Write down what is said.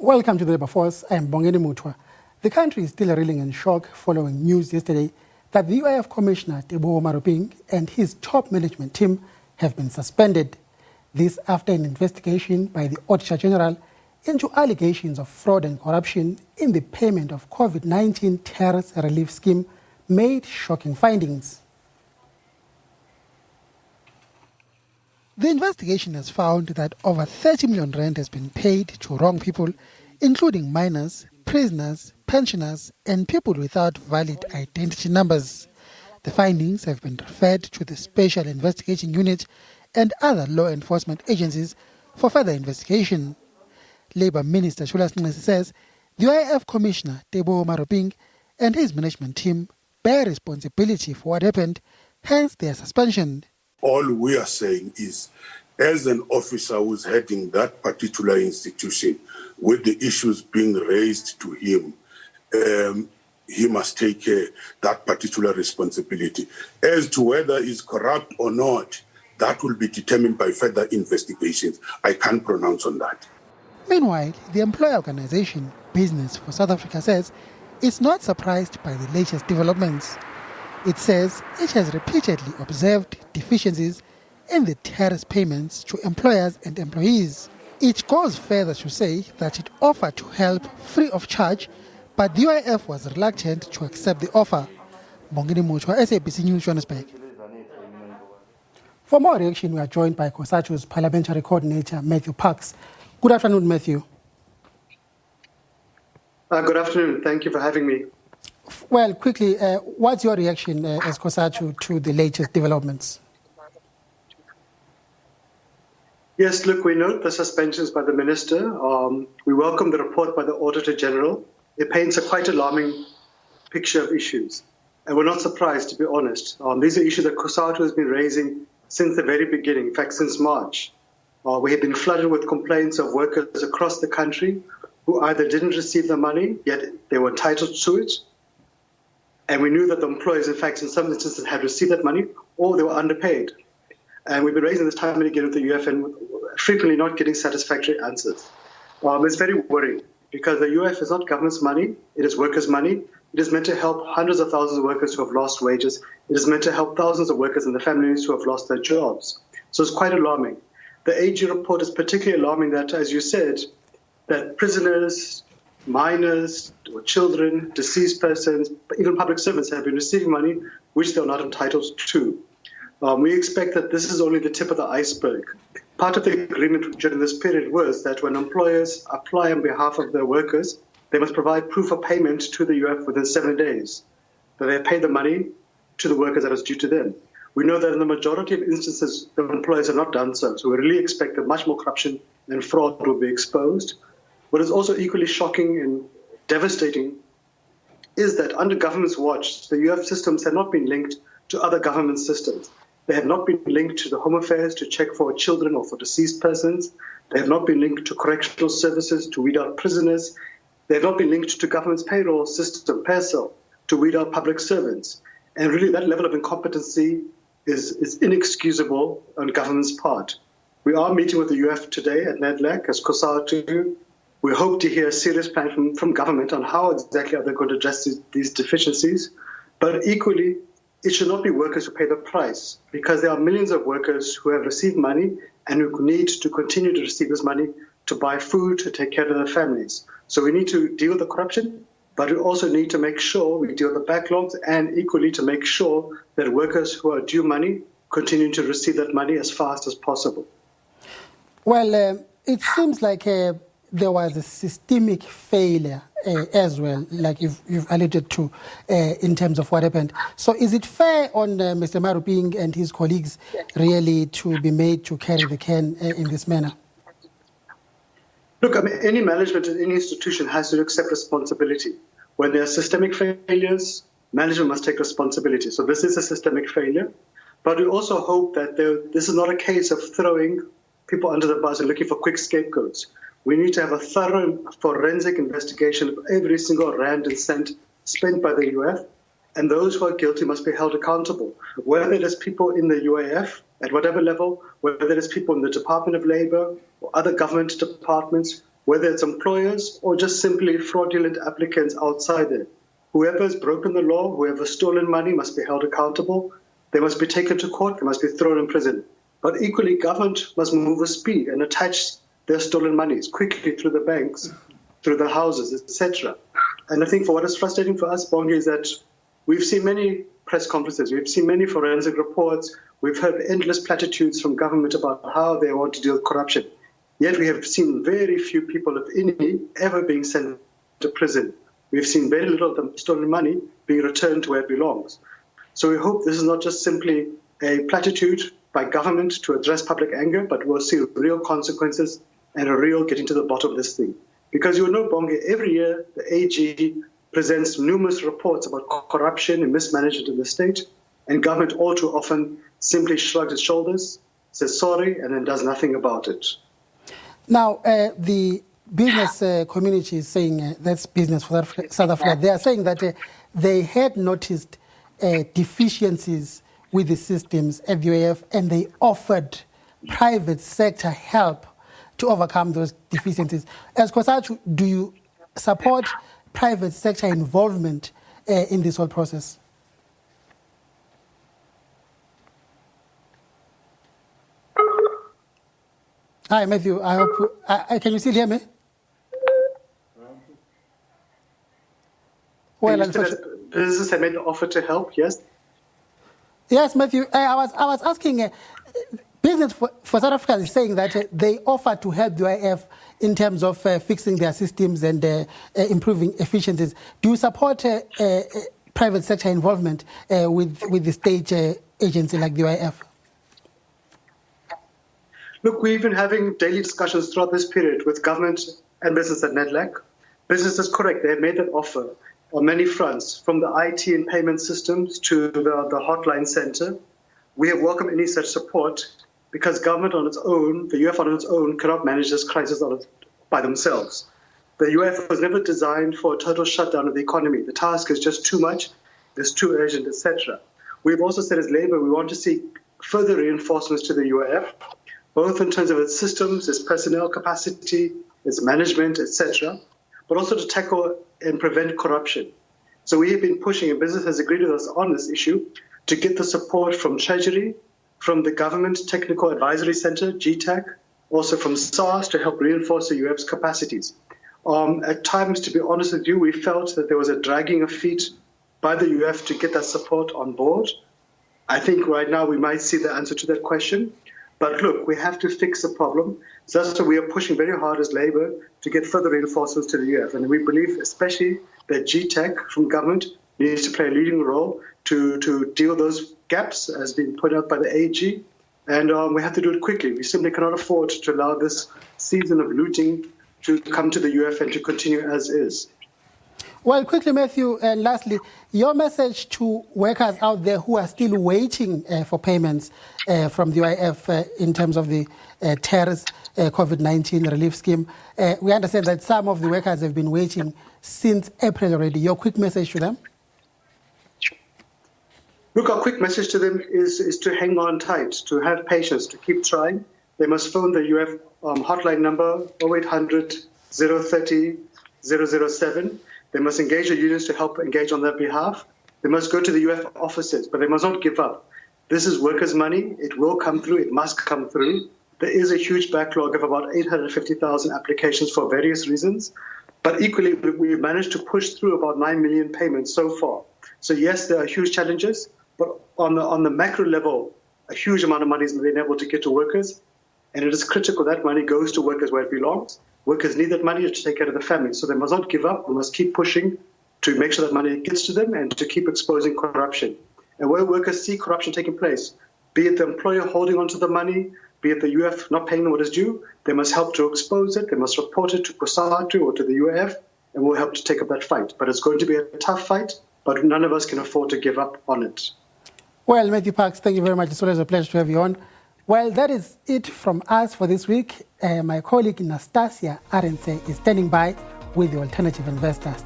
Welcome to the Labour Force. I am Bongeni Mutwa. The country is still reeling in shock following news yesterday that the UIF Commissioner Teboho Maruping and his top management team have been suspended. This after an investigation by the Auditor General into allegations of fraud and corruption in the payment of COVID-19 TERS relief scheme made shocking findings. The investigation has found that over 30 million rand has been paid to wrong people, including minors, prisoners, pensioners, and people without valid identity numbers. The findings have been referred to the Special Investigating Unit and other law enforcement agencies for further investigation. Labour Minister Shulas Nxesi says the UIF Commissioner Teboho Maruping and his management team bear responsibility for what happened, hence their suspension. All we are saying is, as an officer who's heading that particular institution, with the issues being raised to him, he must take that particular responsibility. As to whether he's corrupt or not, that will be determined by further investigations. I can't pronounce on that. Meanwhile, the employer organization Business for South Africa says it's not surprised by the latest developments. It says it has repeatedly observed deficiencies in the TERS payments to employers and employees. It goes further to say that it offered to help free of charge, but the UIF was reluctant to accept the offer. Bongeni Mutwa, SABC News, Johannesburg. For more reaction, we are joined by Cosatu's Parliamentary Coordinator, Matthew Parks. Good afternoon, Matthew. Good afternoon. Thank you for having me. Well, quickly, what's your reaction as Cosatu to the latest developments? Yes, look, we note the suspensions by the Minister. We welcome the report by the Auditor General. It paints a quite alarming picture of issues. And we're not surprised, to be honest. These are issues that Cosatu has been raising since the very beginning, in fact, since March. We have been flooded with complaints of workers across the country who either didn't receive the money, yet they were entitled to it. And we knew that the employers, in fact, in some instances had received that money or they were underpaid. And we've been raising this time and again with the UIF and frequently not getting satisfactory answers. It's very worrying because the UIF is not government's money, it is workers' money. It is meant to help hundreds of thousands of workers who have lost wages. It is meant to help thousands of workers and their families who have lost their jobs. So it's quite alarming. The AG report is particularly alarming that, as you said, that prisoners, minors or children, deceased persons, even public servants have been receiving money which they're not entitled to. We expect that this is only the tip of the iceberg. Part of the agreement during this period was that when employers apply on behalf of their workers, they must provide proof of payment to the UIF within 7 days, that they pay the money to the workers that is due to them. We know that in the majority of instances, the employers have not done so. So we really expect that much more corruption and fraud will be exposed. What is also equally shocking and devastating is that under government's watch, the UIF systems have not been linked to other government systems. They have not been linked to the Home Affairs to check for children or for deceased persons. They have not been linked to correctional services to weed out prisoners. They have not been linked to government's payroll system, PayCell, to weed out public servants. And really that level of incompetency is inexcusable on government's part. We are meeting with the UIF today at NEDLAC as Cosatu. We hope to hear a serious plan from government on how exactly are they going to address these deficiencies. But equally, it should not be workers who pay the price, because there are millions of workers who have received money and who need to continue to receive this money to buy food, to take care of their families. So we need to deal with the corruption, but we also need to make sure we deal with the backlogs and equally to make sure that workers who are due money continue to receive that money as fast as possible. Well, it seems like there was a systemic failure as well, like you've alluded to in terms of what happened. So is it fair on Mr. Maruping and his colleagues really to be made to carry the can in this manner? Look, I mean, any management in any institution has to accept responsibility. When there are systemic failures, management must take responsibility. So this is a systemic failure. But we also hope that this is not a case of throwing people under the bus and looking for quick scapegoats. We need to have a thorough forensic investigation of every single rand and cent spent by the UIF, and those who are guilty must be held accountable, whether it is people in the UIF at whatever level, whether it is people in the Department of Labour or other government departments whether it's employers or just simply fraudulent applicants outside there. Whoever has broken the law, whoever has stolen money must be held accountable. They must be taken to court. They must be thrown in prison. But equally, government must move with speed and attach their stolen monies quickly through the banks, through the houses, etc. And I think for what is frustrating for us, Bongi, is that we've seen many press conferences, we've seen many forensic reports, we've heard endless platitudes from government about how they want to deal with corruption. Yet we have seen very few people, if any, ever being sent to prison. We've seen very little of the stolen money being returned to where it belongs. So we hope this is not just simply a platitude by government to address public anger, but we'll see real consequences and a real getting to the bottom of this thing. Because you know, Bonge, every year the AG presents numerous reports about corruption and mismanagement in the state, and government all too often simply shrugs its shoulders, says sorry, and then does nothing about it. Now, the business community is saying, that's Business for South Africa, they are saying that they had noticed deficiencies with the systems at the UIF, and they offered private sector help to overcome those deficiencies. As Cosatu, do you support private sector involvement in this whole process? Hi, Matthew. I hope can you still hear me? Well, businesses have made an offer to help. Yes. Yes, Matthew. I was asking. Business for South Africa is saying that they offer to help the UIF in terms of fixing their systems and improving efficiencies. Do you support private sector involvement with the state agency like the UIF? Look, we've been having daily discussions throughout this period with government and business at NEDLAC. Business is correct. They have made that offer on many fronts, from the IT and payment systems to the hotline center. We have welcomed any such support because government on its own, the UIF on its own, cannot manage this crisis by themselves. The UIF was never designed for a total shutdown of the economy. The task is just too much, it's too urgent, etc. We've also said as Labour, we want to see further reinforcements to the UIF, both in terms of its systems, its personnel capacity, its management, etc., but also to tackle and prevent corruption. So we have been pushing, and business has agreed with us on this issue, to get the support from Treasury, from the Government Technical Advisory Center, GTAC, also from SARS to help reinforce the UIF's capacities. At times, to be honest with you, we felt that there was a dragging of feet by the UIF to get that support on board. I think right now we might see the answer to that question. But look, we have to fix the problem. So that's why we are pushing very hard as Labour to get further reinforcements to the UIF. And we believe especially that GTAC from government needs to play a leading role to deal with those gaps as being put out by the AG. And we have to do it quickly. We simply cannot afford to allow this season of looting to come to the UIF and to continue as is. Well, quickly, Matthew, and lastly, your message to workers out there who are still waiting for payments from the UIF in terms of the TERS COVID-19 relief scheme. We understand that some of the workers have been waiting since April already. Your quick message to them? Look, our quick message to them is to hang on tight, to have patience, to keep trying. They must phone the UIF hotline number 0800 030 007. They must engage the unions to help engage on their behalf. They must go to the UIF offices, but they must not give up. This is workers' money. It will come through. It must come through. There is a huge backlog of about 850,000 applications for various reasons. But equally, we've managed to push through about 9 million payments so far. So yes, there are huge challenges, but on the macro level, a huge amount of money is being able to get to workers. And it is critical that money goes to workers where it belongs. Workers need that money to take care of the family. So they must not give up. We must keep pushing to make sure that money gets to them and to keep exposing corruption. And where workers see corruption taking place, be it the employer holding onto the money, be it the UIF not paying them what is due, they must help to expose it. They must report it to Cosatu or to the UIF, and we'll help to take up that fight. But it's going to be a tough fight, but none of us can afford to give up on it. Well, Matthew Parks, thank you very much. It's always a pleasure to have you on. Well, that is it from us for this week. My colleague Nastasia Arendse is standing by with the Alternative Investors.